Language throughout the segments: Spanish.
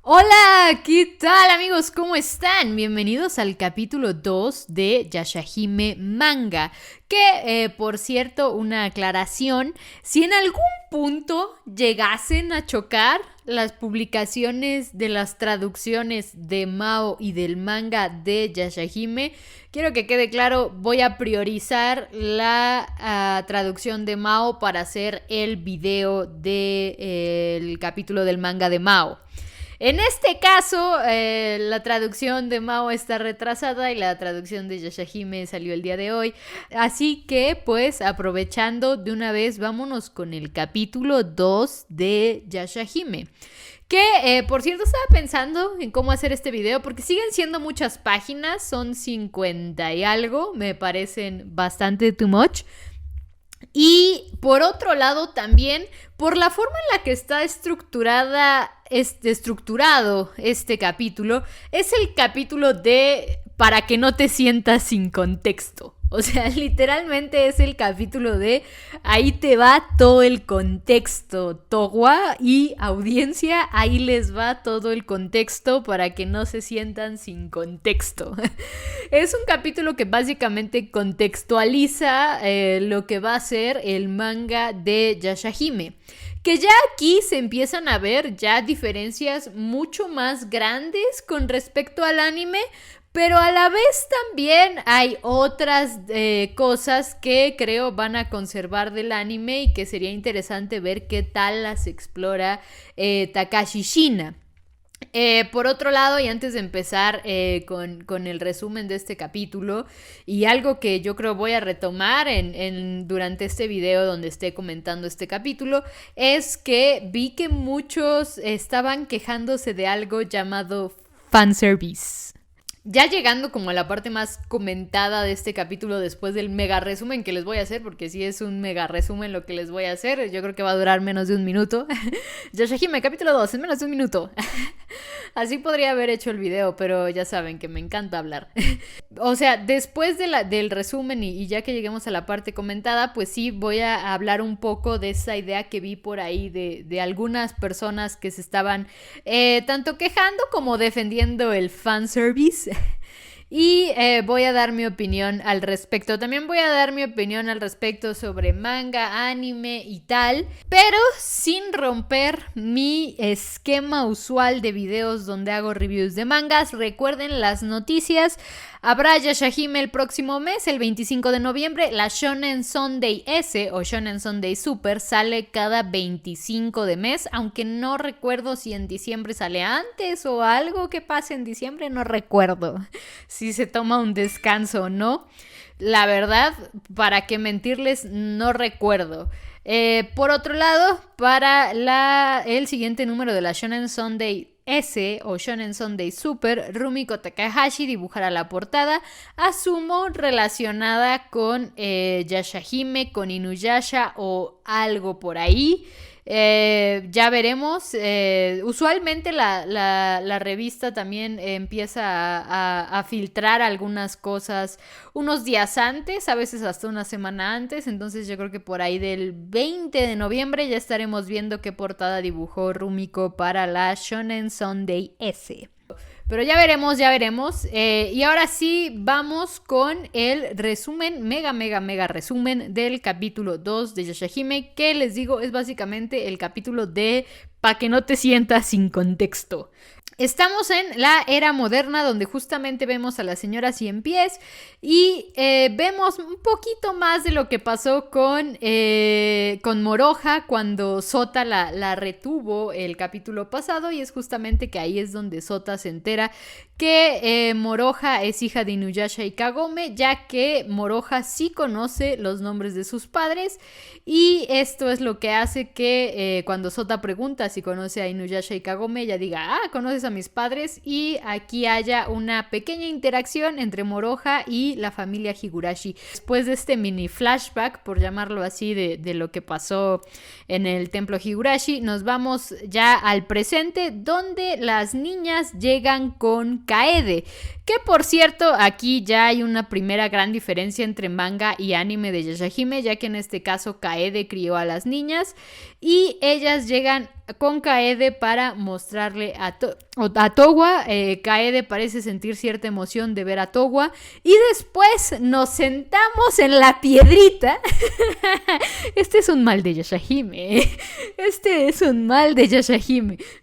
Hola, ¿qué tal amigos? ¿Cómo están? Bienvenidos al capítulo 2 de Yashahime Manga. Que, por cierto, una aclaración, si en algún punto llegasen a chocar las publicaciones de las traducciones de Mao y del manga de Yashahime, quiero que quede claro, voy a priorizar la traducción de Mao para hacer el video del capítulo del manga de Mao. En este caso, la traducción de Mao está retrasada y la traducción de Yashahime salió el día de hoy. Así que, pues, aprovechando de una vez, vámonos con el capítulo 2 de Yashahime. Que, por cierto, estaba pensando en cómo hacer este video porque siguen siendo muchas páginas, son 50 y algo, me parecen bastante too much. Y por otro lado también, por la forma en la que está estructurado este capítulo, es el capítulo de para que no te sientas sin contexto. O sea, literalmente es el capítulo de ahí te va todo el contexto, Towa y audiencia, ahí les va todo el contexto para que no se sientan sin contexto. Es un capítulo que básicamente contextualiza lo que va a ser el manga de Yashahime. Que ya aquí se empiezan a ver ya diferencias mucho más grandes con respecto al anime, pero a la vez también hay otras cosas que creo van a conservar del anime y que sería interesante ver qué tal las explora Takashi Shina. Por otro lado, y antes de empezar con el resumen de este capítulo, y algo que yo creo voy a retomar durante este video donde esté comentando este capítulo, es que vi que muchos estaban quejándose de algo llamado fanservice. Ya llegando como a la parte más comentada de este capítulo después del mega resumen que les voy a hacer, porque sí es un mega resumen lo que les voy a hacer, yo creo que va a durar menos de un minuto. Yashahime, capítulo 2, en menos de un minuto. Así podría haber hecho el video, pero ya saben que me encanta hablar. O sea, después del resumen y ya que lleguemos a la parte comentada, pues sí voy a hablar un poco de esa idea que vi por ahí de algunas personas que se estaban tanto quejando como defendiendo el fanservice. Y voy a dar mi opinión al respecto. También voy a dar mi opinión al respecto sobre manga, anime y tal, pero sin romper mi esquema usual de videos donde hago reviews de mangas. Recuerden las noticias. Habrá Yashahime el próximo mes, el 25 de noviembre. La Shonen Sunday S o Shonen Sunday Super sale cada 25 de mes, aunque no recuerdo si en diciembre sale antes o algo que pase en diciembre, no recuerdo si se toma un descanso o no. La verdad, para qué mentirles, no recuerdo. Por otro lado, para el siguiente número de la Shonen Sunday S o Shonen Sunday Super, Rumiko Takahashi dibujará la portada, asumo relacionada con Yashahime, con Inuyasha o algo por ahí. Ya veremos. Usualmente la revista también empieza a filtrar algunas cosas unos días antes, a veces hasta una semana antes. Entonces yo creo que por ahí del 20 de noviembre ya estaremos viendo qué portada dibujó Rumiko para la Shonen Sunday S. Pero ya veremos, ya veremos. Y ahora sí, vamos con el resumen, mega resumen del capítulo 2 de Yashahime, que les digo es básicamente el capítulo de Pa' que no te sientas sin contexto. Estamos en la era moderna donde justamente vemos a la señora Cien Pies y vemos un poquito más de lo que pasó con Moroha cuando Sota la retuvo el capítulo pasado, y es justamente que ahí es donde Sota se entera que Moroha es hija de Inuyasha y Kagome, ya que Moroha sí conoce los nombres de sus padres, y esto es lo que hace que cuando Sota pregunta si conoce a Inuyasha y Kagome, ella diga, conoces a mis padres, y aquí haya una pequeña interacción entre Moroha y la familia Higurashi. Después de este mini flashback, por llamarlo así, de lo que pasó en el templo Higurashi, nos vamos ya al presente, donde las niñas llegan con Kaede, que por cierto aquí ya hay una primera gran diferencia entre manga y anime de Yashahime, ya que en este caso Kaede crió a las niñas y ellas llegan con Kaede para mostrarle a Towa. Kaede parece sentir cierta emoción de ver a Towa y después nos sentamos en la piedrita. Este es un mal de Yashahime.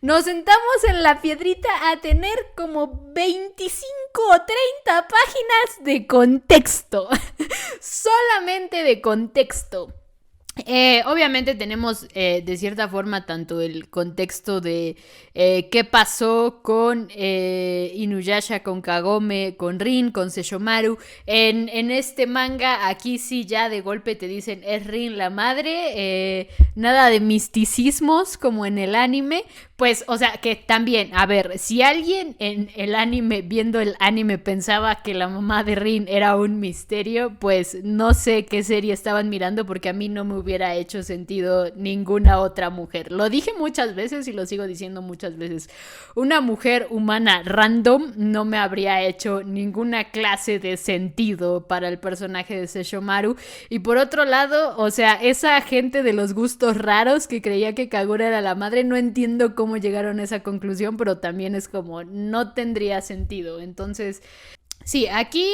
Nos sentamos en la piedrita a tener como 25 o 30 páginas de contexto. Solamente de contexto. Obviamente tenemos de cierta forma tanto el contexto de qué pasó con Inuyasha, con Kagome, con Rin, con Sesshomaru. En este manga aquí sí ya de golpe te dicen es Rin la madre, nada de misticismos como en el anime. Pues, o sea, que también, a ver, si alguien en el anime, viendo el anime, pensaba que la mamá de Rin era un misterio, pues no sé qué serie estaban mirando porque a mí no me hubiera hecho sentido ninguna otra mujer. Lo dije muchas veces y lo sigo diciendo muchas veces. Una mujer humana random no me habría hecho ninguna clase de sentido para el personaje de Sesshomaru. Y por otro lado, o sea, esa gente de los gustos raros que creía que Kagura era la madre, no entiendo cómo llegaron a esa conclusión, pero también es como no tendría sentido. Entonces sí, aquí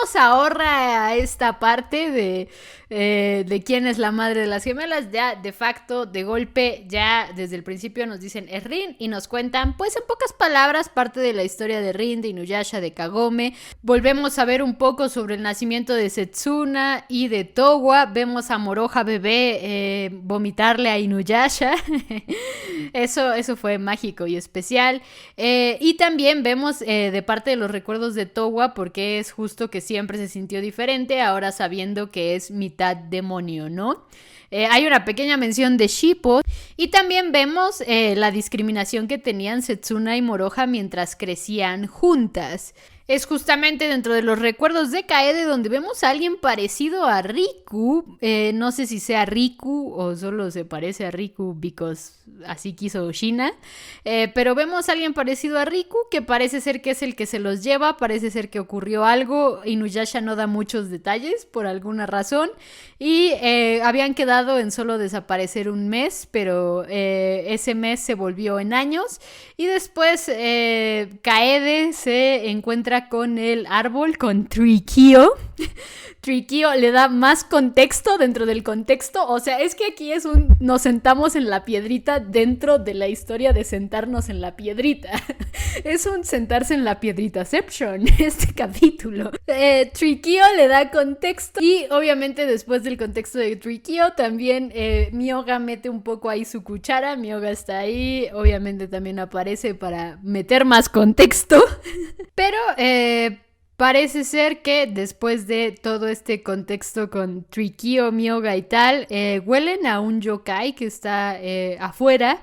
nos ahorra esta parte de quién es la madre de las gemelas. Ya de facto, de golpe, ya desde el principio nos dicen es Rin y nos cuentan, pues en pocas palabras, parte de la historia de Rin, de Inuyasha, de Kagome. Volvemos a ver un poco sobre el nacimiento de Setsuna y de Towa. Vemos a Moroha bebé vomitarle a Inuyasha. Eso fue mágico y especial. Y también vemos de parte de los recuerdos de Towa, porque es justo que siempre se sintió diferente, ahora sabiendo que es mitad demonio, ¿no? Hay una pequeña mención de Shippo y también vemos la discriminación que tenían Setsuna y Moroha mientras crecían juntas. Es justamente dentro de los recuerdos de Kaede donde vemos a alguien parecido a Riku. No sé si sea Riku o solo se parece a Riku because así quiso Shina. Pero vemos a alguien parecido a Riku que parece ser que es el que se los lleva. Parece ser que ocurrió algo. Inuyasha no da muchos detalles por alguna razón. Y habían quedado en solo desaparecer un mes, pero ese mes se volvió en años. Y después Kaede se encuentra con el árbol, con Trikio. Trikio le da más contexto dentro del contexto. O sea, es que aquí es nos sentamos en la piedrita dentro de la historia de sentarnos en la piedrita. Es un sentarse en la piedritaception, este capítulo. Trikio le da contexto y obviamente después del contexto de Trikio también Myoga mete un poco ahí su cuchara. Myoga está ahí, obviamente también aparece para meter más contexto. Pero parece ser que después de todo este contexto con Trikio, Myoga y tal, huelen a un yokai que está afuera.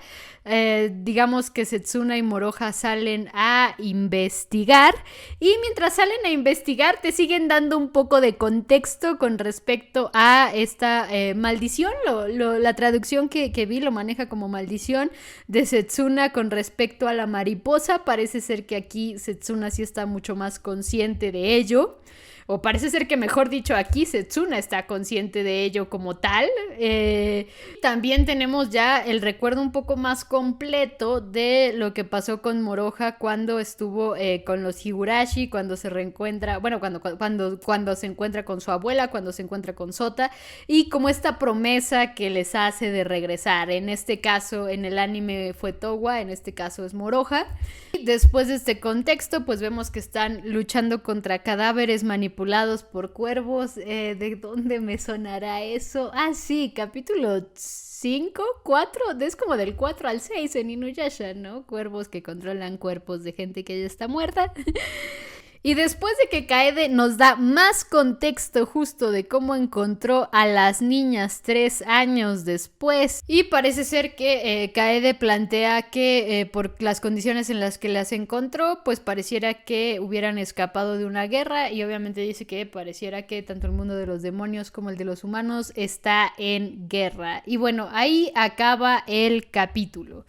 Digamos que Setsuna y Moroha salen a investigar y mientras salen a investigar te siguen dando un poco de contexto con respecto a esta maldición. La traducción que vi lo maneja como maldición de Setsuna con respecto a la mariposa. Parece ser que aquí Setsuna sí está mucho más consciente de ello. O parece ser que, mejor dicho, aquí Setsuna está consciente de ello como tal. También tenemos ya el recuerdo un poco más completo de lo que pasó con Moroha cuando estuvo con los Higurashi, cuando se reencuentra, bueno, cuando se encuentra con su abuela, cuando se encuentra con Sota, y como esta promesa que les hace de regresar. En este caso, en el anime fue Towa, en este caso es Moroha. Y después de este contexto, pues vemos que están luchando contra cadáveres manipulados por cuervos. ¿De dónde me sonará eso? Ah, sí, capítulo 5, 4, es como del 4 al 6 en Inuyasha, ¿no? Cuervos que controlan cuerpos de gente que ya está muerta. Y después de que Kaede nos da más contexto justo de cómo encontró a las niñas 3 años después, y parece ser que Kaede plantea que por las condiciones en las que las encontró, pues pareciera que hubieran escapado de una guerra, y obviamente dice que pareciera que tanto el mundo de los demonios como el de los humanos está en guerra. Y bueno, ahí acaba el capítulo.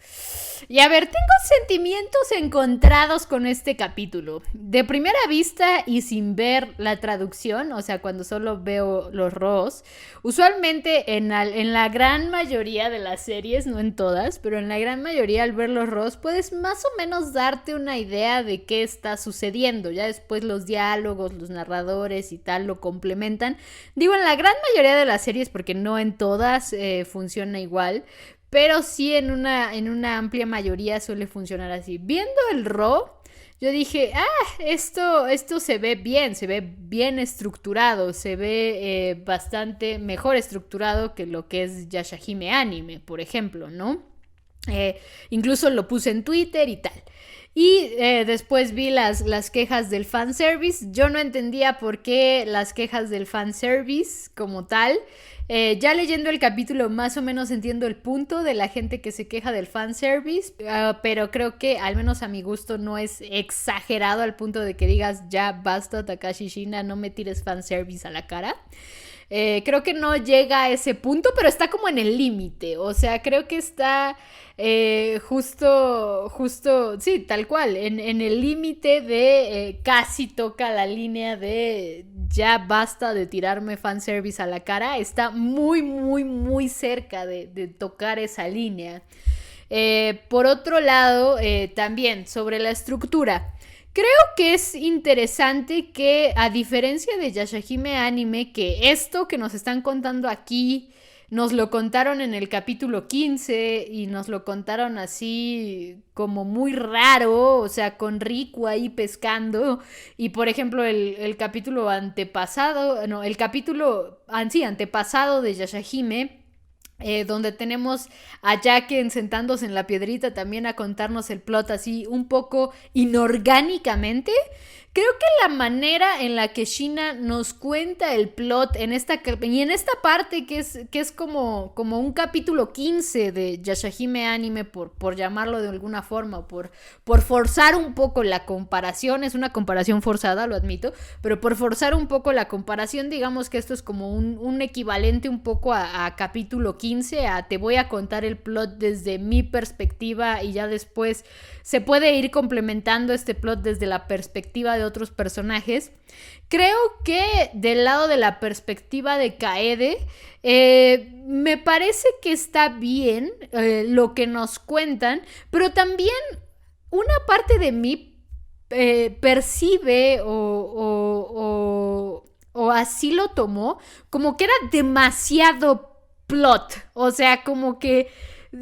Y a ver, tengo sentimientos encontrados con este capítulo. De primera vista y sin ver la traducción, o sea, cuando solo veo los RAWs, usualmente en la gran mayoría de las series, no en todas, pero en la gran mayoría al ver los RAWs puedes más o menos darte una idea de qué está sucediendo. Ya después los diálogos, los narradores y tal lo complementan. Digo, en la gran mayoría de las series, porque no en todas funciona igual, pero sí en una amplia mayoría suele funcionar así. Viendo el RAW, yo dije, esto se ve bien estructurado, se ve bastante mejor estructurado que lo que es Yashahime Anime, por ejemplo, ¿no? Incluso lo puse en Twitter y tal. Y después vi las quejas del fanservice. Yo no entendía por qué las quejas del fanservice como tal. Ya leyendo el capítulo más o menos entiendo el punto de la gente que se queja del fanservice, pero creo que al menos a mi gusto no es exagerado al punto de que digas ya basta Takashi Shina, no me tires fanservice a la cara. Creo que no llega a ese punto, pero está como en el límite. O sea, creo que está justo, sí, tal cual, en el límite de casi toca la línea de ya basta de tirarme fanservice a la cara. Está muy, muy, muy cerca de tocar esa línea. Por otro lado, también sobre la estructura. Creo que es interesante que, a diferencia de Yashahime Anime, que esto que nos están contando aquí nos lo contaron en el capítulo 15 y nos lo contaron así como muy raro, o sea, con Riku ahí pescando. Y por ejemplo, el capítulo antepasado, no, el capítulo antepasado de Yashahime, donde tenemos a Jacken sentándose en la piedrita también a contarnos el plot así un poco inorgánicamente. Creo que la manera en la que Shina nos cuenta el plot en esta parte que es como un capítulo 15 de Yashahime Anime, por llamarlo de alguna forma, por forzar un poco la comparación, es una comparación forzada, lo admito, pero por forzar un poco la comparación, digamos que esto es como un equivalente un poco a capítulo 15, a te voy a contar el plot desde mi perspectiva y ya después se puede ir complementando este plot desde la perspectiva de otros personajes. Creo que del lado de la perspectiva de Kaede, me parece que está bien lo que nos cuentan, pero también una parte de mí percibe o así lo tomó, como que era demasiado plot, o sea, como que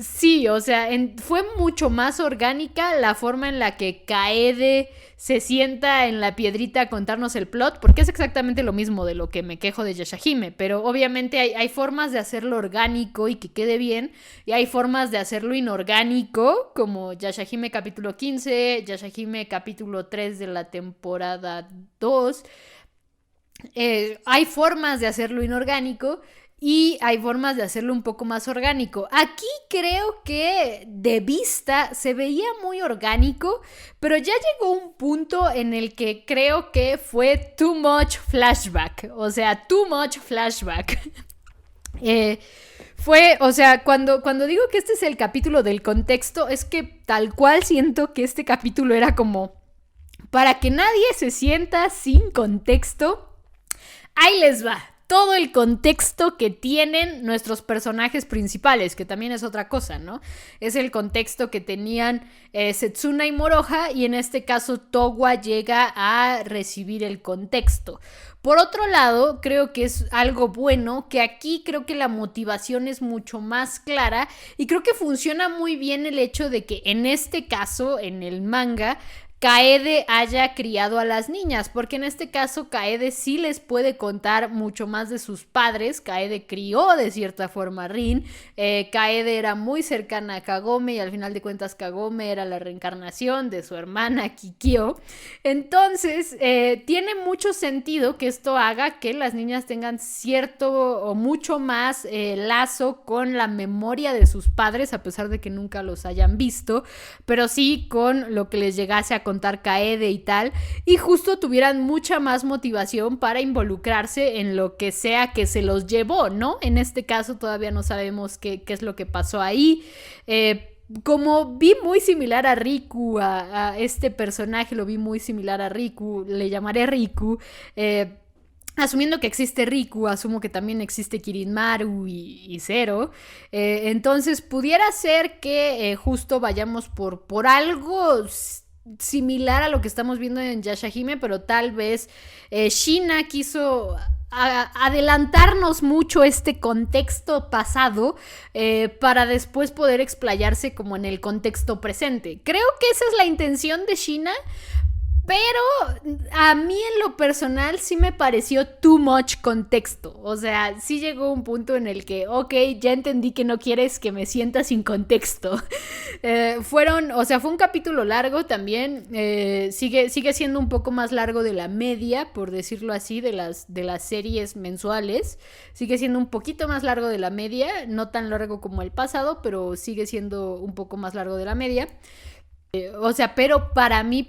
sí, o sea, fue mucho más orgánica la forma en la que Kaede se sienta en la piedrita a contarnos el plot, porque es exactamente lo mismo de lo que me quejo de Yashahime, pero obviamente hay formas de hacerlo orgánico y que quede bien, y hay formas de hacerlo inorgánico, como Yashahime capítulo 15, Yashahime capítulo 3 de la temporada 2. Hay formas de hacerlo inorgánico y hay formas de hacerlo un poco más orgánico. Aquí creo que de vista se veía muy orgánico, pero ya llegó un punto en el que creo que fue too much flashback. O sea, too much flashback. O sea, cuando digo que este es el capítulo del contexto, es que tal cual siento que este capítulo era como para que nadie se sienta sin contexto. Ahí les va. Todo el contexto que tienen nuestros personajes principales, que también es otra cosa, ¿no? Es el contexto que tenían Setsuna y Moroha, y en este caso Towa llega a recibir el contexto. Por otro lado, creo que es algo bueno, que aquí creo que la motivación es mucho más clara, y creo que funciona muy bien el hecho de que en este caso, en el manga, Kaede haya criado a las niñas, porque en este caso Kaede sí les puede contar mucho más de sus padres. Kaede crió de cierta forma a Rin, Kaede era muy cercana a Kagome y al final de cuentas Kagome era la reencarnación de su hermana Kikyo. Entonces tiene mucho sentido que esto haga que las niñas tengan cierto o mucho más lazo con la memoria de sus padres, a pesar de que nunca los hayan visto, pero sí con lo que les llegase a contar Kaede y tal, y justo tuvieran mucha más motivación para involucrarse en lo que sea que se los llevó, ¿no? En este caso todavía no sabemos qué es lo que pasó ahí, como vi muy similar a Riku, a este personaje lo vi muy similar a Riku, le llamaré Riku, asumiendo que existe Riku, asumo que también existe Kirinmaru y Zero. Entonces pudiera ser que justo vayamos por algo similar a lo que estamos viendo en Yashahime, pero tal vez Shina quiso adelantarnos mucho este contexto pasado para después poder explayarse como en el contexto presente. Creo que esa es la intención de Shina, pero a mí en lo personal sí me pareció too much contexto. O sea, sí llegó un punto en el que, ok, ya entendí que no quieres que me sienta sin contexto. Fue un capítulo largo también. Sigue siendo un poco más largo de la media, por decirlo así, de las series mensuales. Sigue siendo un poquito más largo de la media. No tan largo como el pasado, pero sigue siendo un poco más largo de la media. Pero para mí,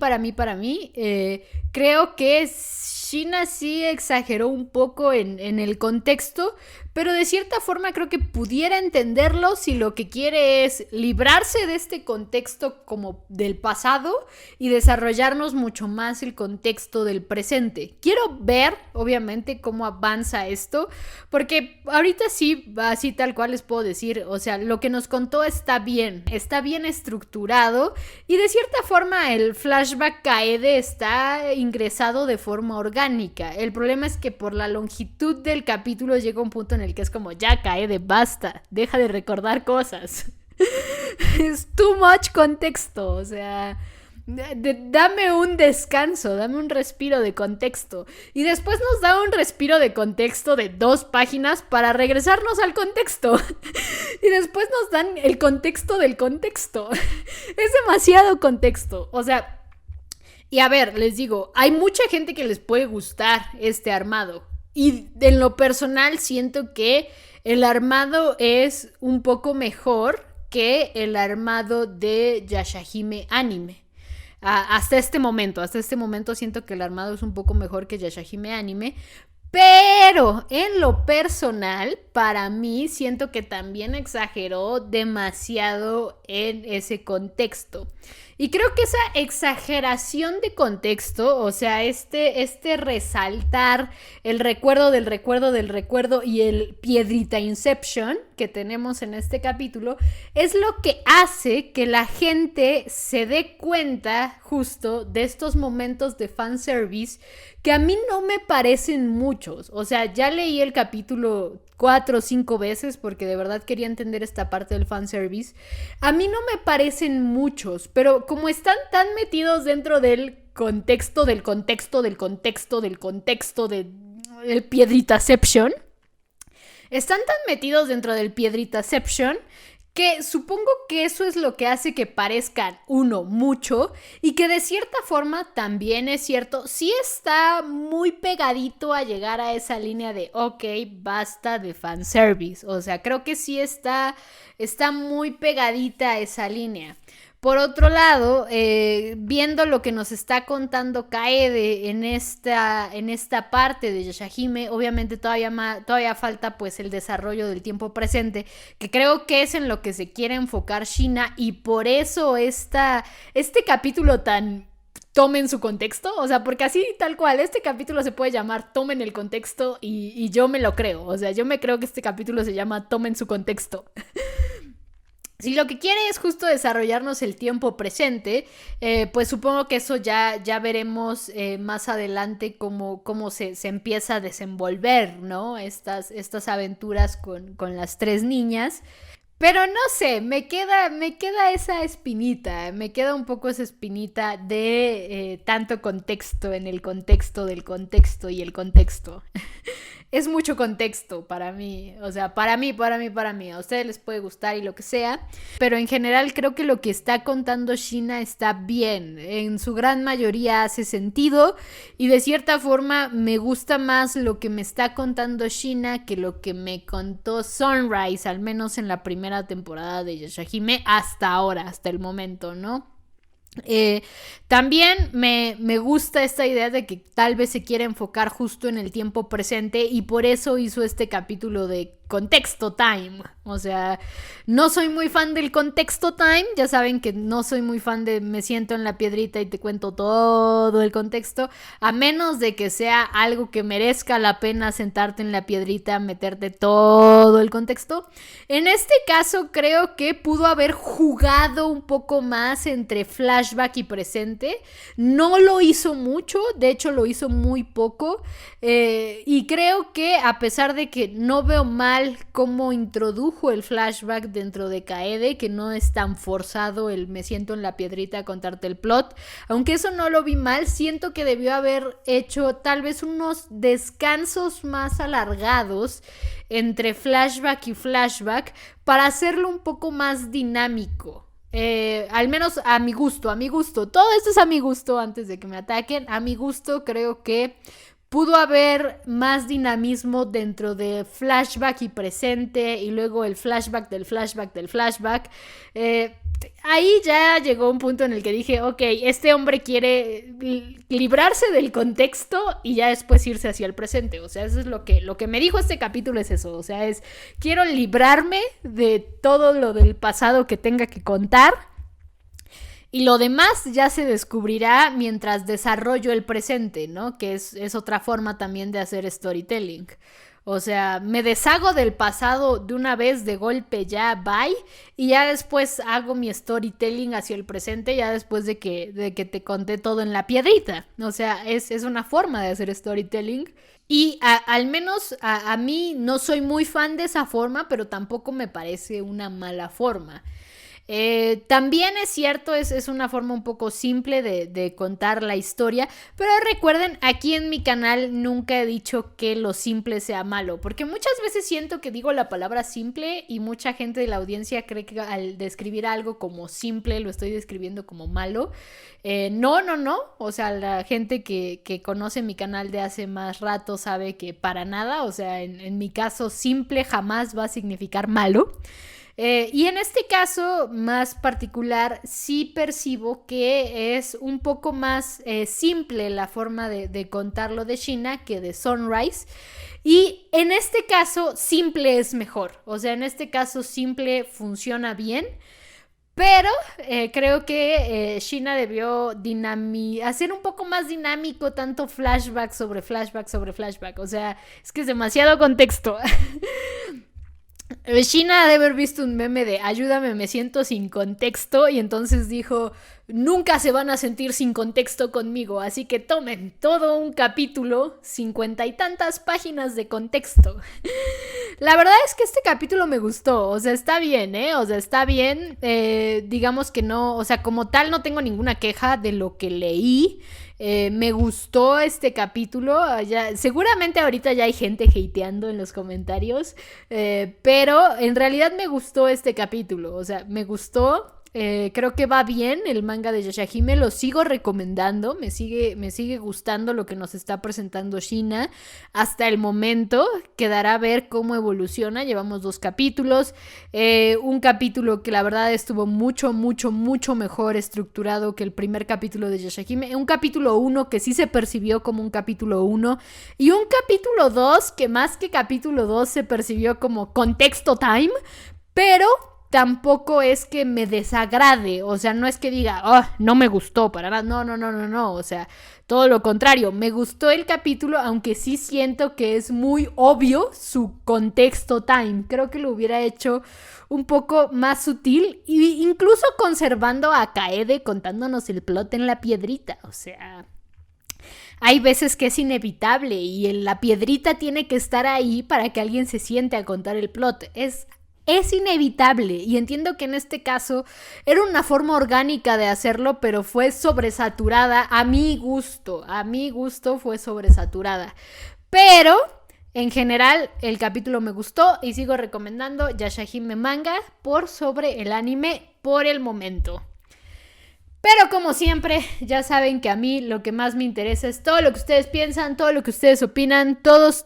creo que Shina sí exageró un poco en el contexto, pero de cierta forma creo que pudiera entenderlo si lo que quiere es librarse de este contexto como del pasado y desarrollarnos mucho más el contexto del presente. Quiero ver, obviamente, cómo avanza esto, porque ahorita sí, así tal cual les puedo decir, o sea, lo que nos contó está bien estructurado y de cierta forma el flashback Kaede está ingresado de forma orgánica. El problema es que por la longitud del capítulo llega un punto en el que es como, ya Kaede, basta, deja de recordar cosas. Es too much contexto, o sea, dame un descanso, dame un respiro de contexto. Y después nos da un respiro de contexto de 2 páginas para regresarnos al contexto. Y después nos dan el contexto del contexto. Es demasiado contexto, o sea. Y a ver, les digo, hay mucha gente que les puede gustar este armado. Y en lo personal siento que el armado es un poco mejor que el armado de Yashahime Anime. Hasta este momento siento que el armado es un poco mejor que Yashahime Anime. Pero en lo personal, para mí, siento que también exageró demasiado en ese contexto. Y creo que esa exageración de contexto, o sea, este resaltar el recuerdo del recuerdo del recuerdo y el piedrita Inception que tenemos en este capítulo, es lo que hace que la gente se dé cuenta justo de estos momentos de fanservice que a mí no me parecen muchos. O sea, ya leí el capítulo 4 o 5 veces porque de verdad quería entender esta parte del fanservice. A mí no me parecen muchos, pero como están tan metidos dentro del contexto del contexto del contexto del contexto del piedritaception, están tan metidos dentro del piedritaception que supongo que eso es lo que hace que parezcan mucho y que de cierta forma también es cierto, sí está muy pegadito a llegar a esa línea de ok, basta de fanservice, o sea, creo que sí está muy pegadita a esa línea. Por otro lado, viendo lo que nos está contando Kaede en esta parte de Yashahime, obviamente todavía falta pues el desarrollo del tiempo presente, que creo que es en lo que se quiere enfocar Shina, y por eso este capítulo tan tomen su contexto, o sea, porque así tal cual, este capítulo se puede llamar Tomen el contexto y yo me lo creo, o sea, yo me creo que este capítulo se llama Tomen su contexto. Si lo que quiere es justo desarrollarnos el tiempo presente, pues supongo que eso ya veremos más adelante cómo se empieza a desenvolver, ¿no? Estas aventuras con las 3 niñas. Pero no sé, me queda esa espinita, me queda un poco esa espinita de tanto contexto en el contexto del contexto y el contexto. Es mucho contexto para mí, o sea, para mí. A ustedes les puede gustar y lo que sea, pero en general creo que lo que está contando Shina está bien. En su gran mayoría hace sentido y de cierta forma me gusta más lo que me está contando Shina que lo que me contó Sunrise, al menos en la primera temporada de Yashahime hasta ahora, hasta el momento, ¿no? También me gusta esta idea de que tal vez se quiere enfocar justo en el tiempo presente y por eso hizo este capítulo de contexto time. O sea, no soy muy fan del contexto time. Ya saben que no soy muy fan de me siento en la piedrita y te cuento todo el contexto. A menos de que sea algo que merezca la pena sentarte en la piedrita, meterte todo el contexto. En este caso creo que pudo haber jugado un poco más entre flashback y presente. No lo hizo mucho, de hecho lo hizo muy poco. Y creo que a pesar de que no veo mal cómo introdujo el flashback dentro de Kaede, que no es tan forzado el me siento en la piedrita a contarte el plot, aunque eso no lo vi mal, siento que debió haber hecho tal vez unos descansos más alargados entre flashback y flashback para hacerlo un poco más dinámico. Al menos a mi gusto, todo esto es a mi gusto antes de que me ataquen, a mi gusto creo que pudo haber más dinamismo dentro de flashback y presente y luego el flashback del flashback del flashback. Ahí ya llegó un punto en el que dije, ok, este hombre quiere librarse del contexto y ya después irse hacia el presente. O sea, eso es lo que me dijo este capítulo, es eso. O sea, es quiero librarme de todo lo del pasado que tenga que contar. Y lo demás ya se descubrirá mientras desarrollo el presente, ¿no? Que es otra forma también de hacer storytelling. O sea, me deshago del pasado de una vez, de golpe, ya, bye. Y ya después hago mi storytelling hacia el presente, ya después de que te conté todo en la piedrita. O sea, es una forma de hacer storytelling. Y al menos a mí no soy muy fan de esa forma, pero tampoco me parece una mala forma. También es cierto, es una forma un poco simple de contar la historia, pero recuerden, aquí en mi canal nunca he dicho que lo simple sea malo, porque muchas veces siento que digo la palabra simple y mucha gente de la audiencia cree que al describir algo como simple lo estoy describiendo como malo. No, o sea, la gente que conoce mi canal de hace más rato sabe que para nada, o sea, en mi caso simple jamás va a significar malo. Y en este caso más particular sí percibo que es un poco más simple la forma de contarlo de Sheena que de Sunrise. Y en este caso simple es mejor. O sea, en este caso simple funciona bien. Pero creo que Sheena debió hacer un poco más dinámico tanto flashback sobre flashback sobre flashback. O sea, es que es demasiado contexto. Sheena ha de haber visto un meme de ayúdame, me siento sin contexto, y entonces dijo, nunca se van a sentir sin contexto conmigo, así que tomen todo un capítulo, 50 y tantas páginas de contexto. La verdad es que este capítulo me gustó, o sea, está bien, o sea, está bien, digamos que no, o sea, como tal no tengo ninguna queja de lo que leí. Me gustó este capítulo. Seguramente ahorita ya hay gente hateando en los comentarios, pero en realidad me gustó este capítulo. O sea, me gustó. Creo que va bien el manga de Yashahime, lo sigo recomendando, me sigue gustando lo que nos está presentando Sheena hasta el momento. Quedará a ver cómo evoluciona. Llevamos 2 capítulos, un capítulo que la verdad estuvo mucho mejor estructurado que el primer capítulo de Yashahime, un capítulo 1 que sí se percibió como un capítulo 1 y un capítulo 2 que más que capítulo 2 se percibió como contexto time, pero tampoco es que me desagrade, o sea, no es que diga, oh, no me gustó para nada, no, o sea, todo lo contrario, me gustó el capítulo, aunque sí siento que es muy obvio su contexto time, creo que lo hubiera hecho un poco más sutil, e incluso conservando a Kaede contándonos el plot en la piedrita, o sea, hay veces que es inevitable y la piedrita tiene que estar ahí para que alguien se siente a contar el plot, es inevitable, y entiendo que en este caso era una forma orgánica de hacerlo, pero fue sobresaturada a mi gusto fue sobresaturada, pero en general el capítulo me gustó y sigo recomendando Yashahime manga por sobre el anime por el momento. Pero como siempre, ya saben que a mí lo que más me interesa es todo lo que ustedes piensan, todo lo que ustedes opinan, todos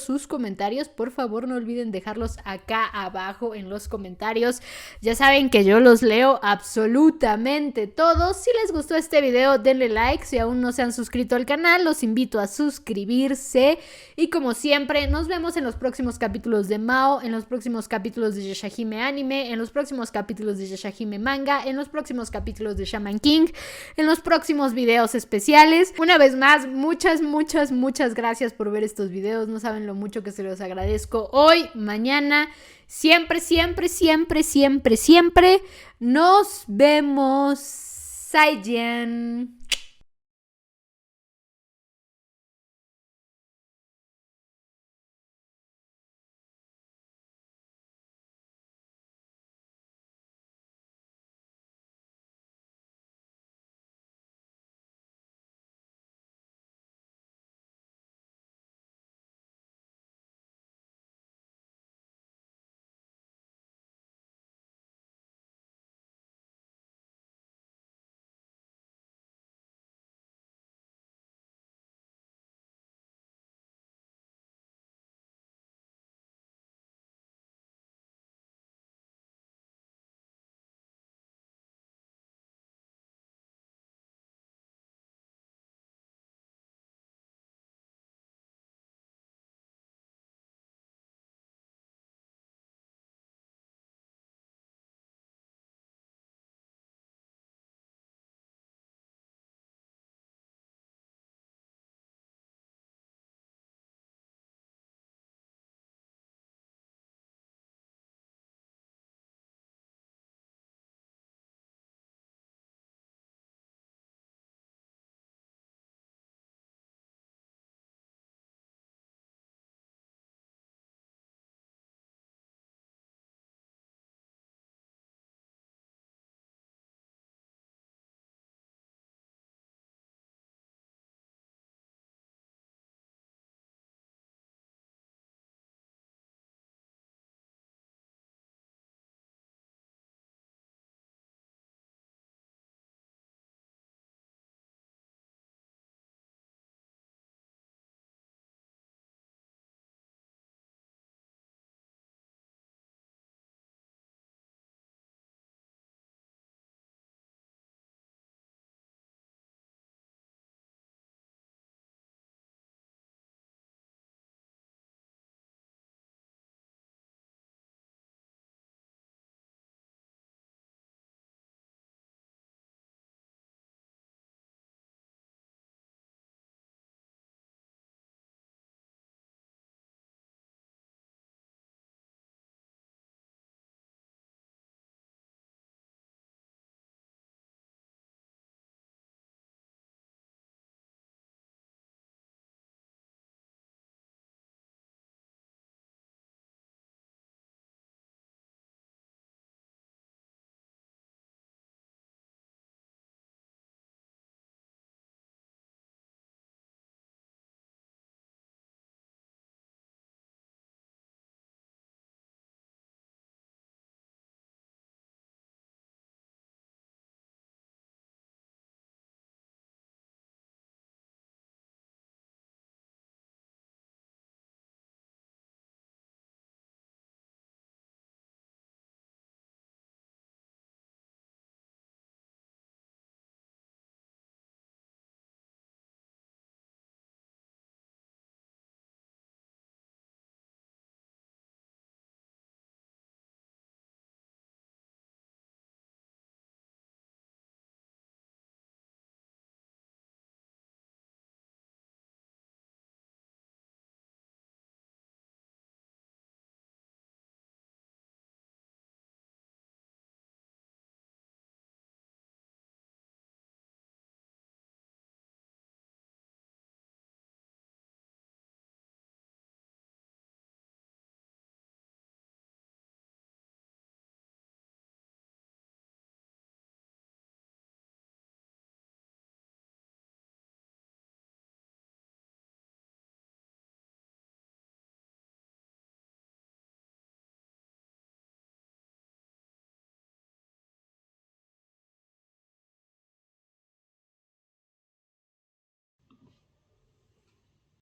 sus comentarios. Por favor, no olviden dejarlos acá abajo en los comentarios. Ya saben que yo los leo absolutamente todos. Si les gustó este video, denle like. Si aún no se han suscrito al canal, los invito a suscribirse. Y como siempre, nos vemos en los próximos capítulos de Mao, en los próximos capítulos de Yashahime Anime, en los próximos capítulos de Yashahime Manga, en los próximos capítulos de Shaman King, en los próximos videos especiales. Una vez más, muchas gracias por ver estos videos. No saben lo mucho que se los agradezco hoy, mañana, siempre. Nos vemos. Saiyan.